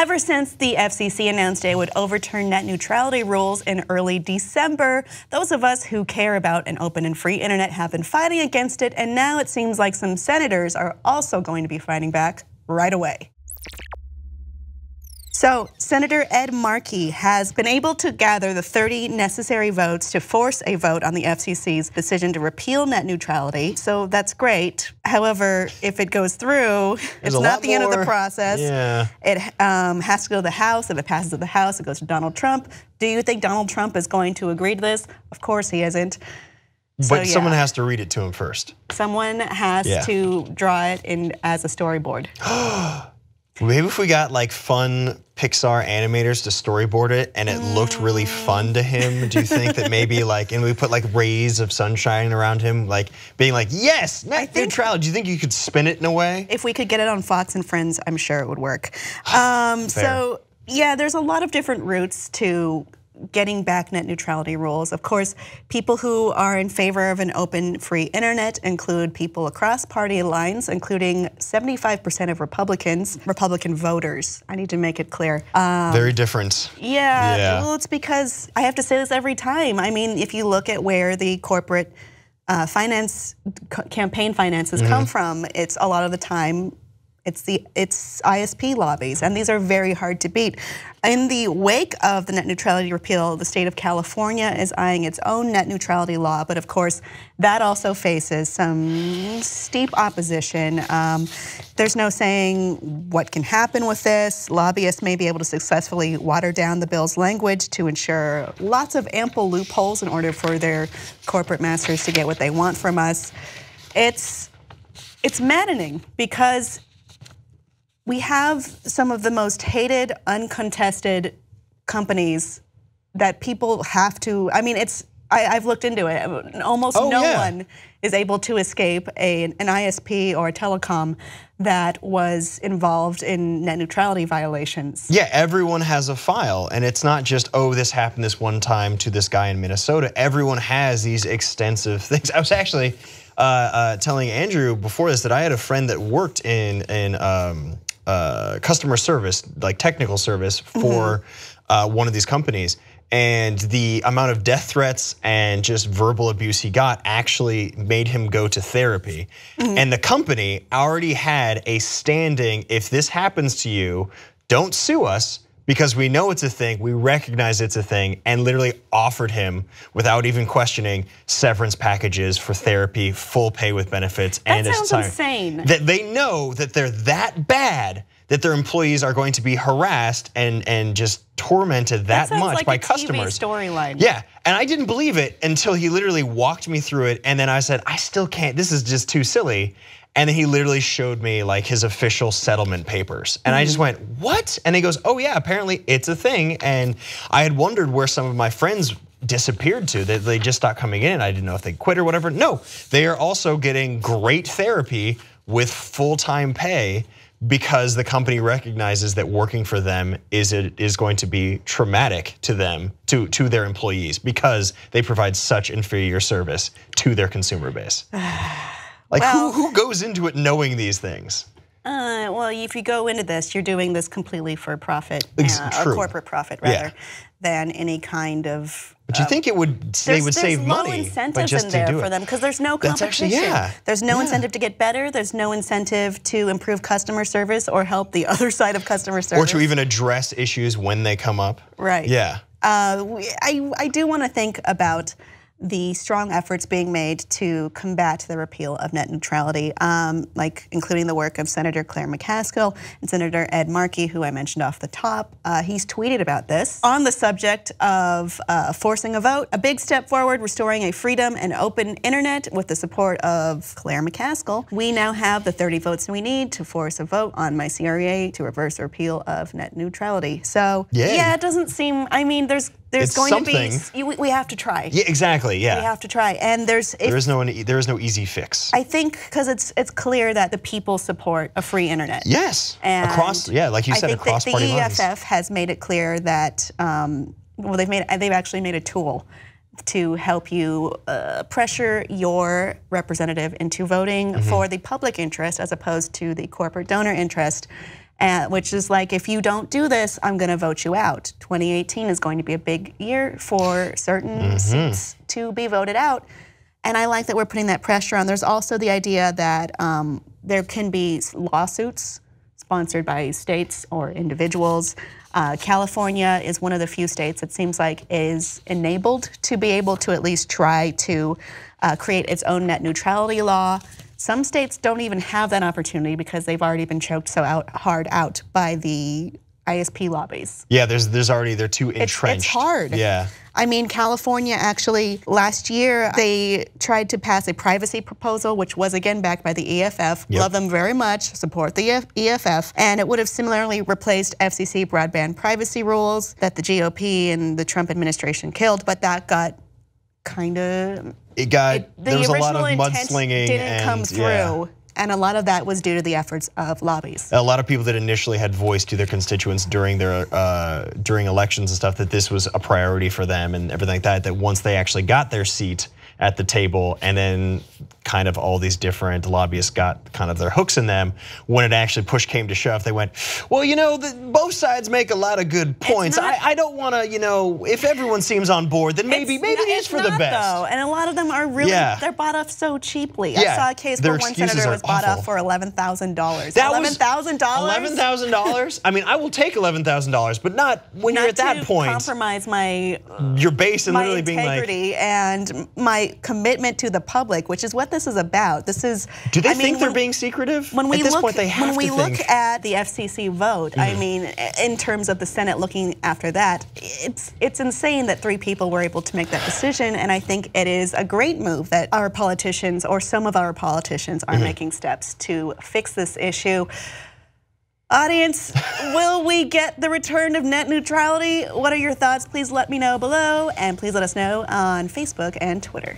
Ever since the FCC announced it would overturn net neutrality rules in early December, those of us who care about an open and free internet have been fighting against it, and now it seems like some senators are also going to be fighting back right away. So, Senator Ed Markey has been able to gather the 30 necessary votes to force a vote on the FCC's decision to repeal net neutrality. So that's great. However, if it goes through, it's not the end of the process. Yeah. It has to go to the House. If it passes to the House, it goes to Donald Trump. Do you think Donald Trump is going to agree to this? Of course he isn't. But someone has to read it to him first. Someone has to draw it in as a storyboard. Maybe if we got like fun Pixar animators to storyboard it and it looked really fun to him, do you think that maybe like, and we put like rays of sunshine around him, like being like, yes, net neutrality, do you think you could spin it in a way? If we could get it on Fox and Friends, I'm sure it would work. So yeah, there's a lot of different routes to getting back net neutrality rules. Of course, people who are in favor of an open, free internet include people across party lines, including 75% of Republican voters. I need to make it clear. Very different. Yeah, well, it's because I have to say this every time. I mean, if you look at where the corporate campaign finances come from, it's a lot of the time it's ISP lobbies, and these are very hard to beat. In the wake of the net neutrality repeal, the state of California is eyeing its own net neutrality law, but of course, that also faces some steep opposition. There's no saying what can happen with this. Lobbyists may be able to successfully water down the bill's language to ensure lots of ample loopholes in order for their corporate masters to get what they want from us. It's maddening because we have some of the most hated, uncontested companies that people have to, I mean, I've looked into it. Almost no one is able to escape an ISP or a telecom that was involved in net neutrality violations. Yeah, everyone has a file, and it's not just, oh, this happened this one time to this guy in Minnesota. Everyone has these extensive things. I was actually telling Andrew before this that I had a friend that worked in customer service, like technical service for one of these companies. And the amount of death threats and just verbal abuse he got actually made him go to therapy. And the company already had a standing, if this happens to you, don't sue us, because we know it's a thing, we recognize it's a thing, and literally offered him, without even questioning, severance packages for therapy, full pay with benefits. That sounds insane. That they know that they're that bad that their employees are going to be harassed and just tormented that much like by a customers. TV storyline. Yeah, and I didn't believe it until he literally walked me through it, and then I said, I still can't, this is just too silly. And then he literally showed me like his official settlement papers. And I just went, what? And he goes, oh yeah, apparently it's a thing. And I had wondered where some of my friends disappeared to, that they just stopped coming in. I didn't know if they quit or whatever. No, they are also getting great therapy with full-time pay, because the company recognizes that working for them is going to be traumatic to them, to their employees, because they provide such inferior service to their consumer base. Like, well, who goes into it knowing these things? Well, if you go into this, you're doing this completely for profit, or corporate profit rather, than any kind of. But you think it would? They would save money. There's no incentives in there for them because there's no competition. There's no incentive to get better. There's no incentive to improve customer service or help the other side of customer service, or to even address issues when they come up. Right. Yeah. I do want to think about the strong efforts being made to combat the repeal of net neutrality, like including the work of Senator Claire McCaskill and Senator Ed Markey, who I mentioned off the top. He's tweeted about this. On the subject of forcing a vote, a big step forward, restoring a freedom and open internet with the support of Claire McCaskill. We now have the 30 votes we need to force a vote on my CRA to reverse the repeal of net neutrality. So yeah, it doesn't seem, I mean, there's going to be, we have to try. Yeah, exactly, yeah. We have to try, and there is no easy fix. I think because it's clear that the people support a free internet. Yes, and across, like you said, across party lines. The EFF has made it clear that, well, they've actually made a tool to help you pressure your representative into voting for the public interest as opposed to the corporate donor interest. which is like, if you don't do this, I'm going to vote you out. 2018 is going to be a big year for certain seats to be voted out. And I like that we're putting that pressure on. There's also the idea that there can be lawsuits sponsored by states or individuals. California is one of the few states that seems like is enabled to be able to at least try to create its own net neutrality law. Some states don't even have that opportunity because they've already been choked so hard out by the ISP lobbies. Yeah, they're too entrenched. It's hard. Yeah. I mean, California actually, last year, they tried to pass a privacy proposal, which was again backed by the EFF. Yep. Love them very much, support the EFF. And it would have similarly replaced FCC broadband privacy rules that the GOP and the Trump administration killed, but that got kind of... There was a lot of mudslinging. Didn't come through. Yeah. And a lot of that was due to the efforts of lobbies. A lot of people that initially had voiced to their constituents during elections and stuff that this was a priority for them and everything like that, that once they actually got their seat at the table and then kind of all these different lobbyists got kind of their hooks in them, when it actually push came to shove, they went, well, both sides make a lot of good points. I don't want to, if everyone seems on board, then maybe it is for the best. Though. And a lot of them are really, they're bought off so cheaply. Yeah. I saw a case where one senator was bought off for $11,000. $11,000? $11,000? I mean, I will take $11,000, but not when you're at that point. Compromise your base and literally being like, integrity and my commitment to the public, which is what this is about. This is. Do they think they're being secretive? When we at this look, point, they have when we to look think. at the FCC vote, I mean, in terms of the Senate looking after that, it's insane that 3 people were able to make that decision, and I think it is a great move that our politicians, or some of our politicians, are making steps to fix this issue. Audience, will we get the return of net neutrality? What are your thoughts? Please let me know below, and please let us know on Facebook and Twitter.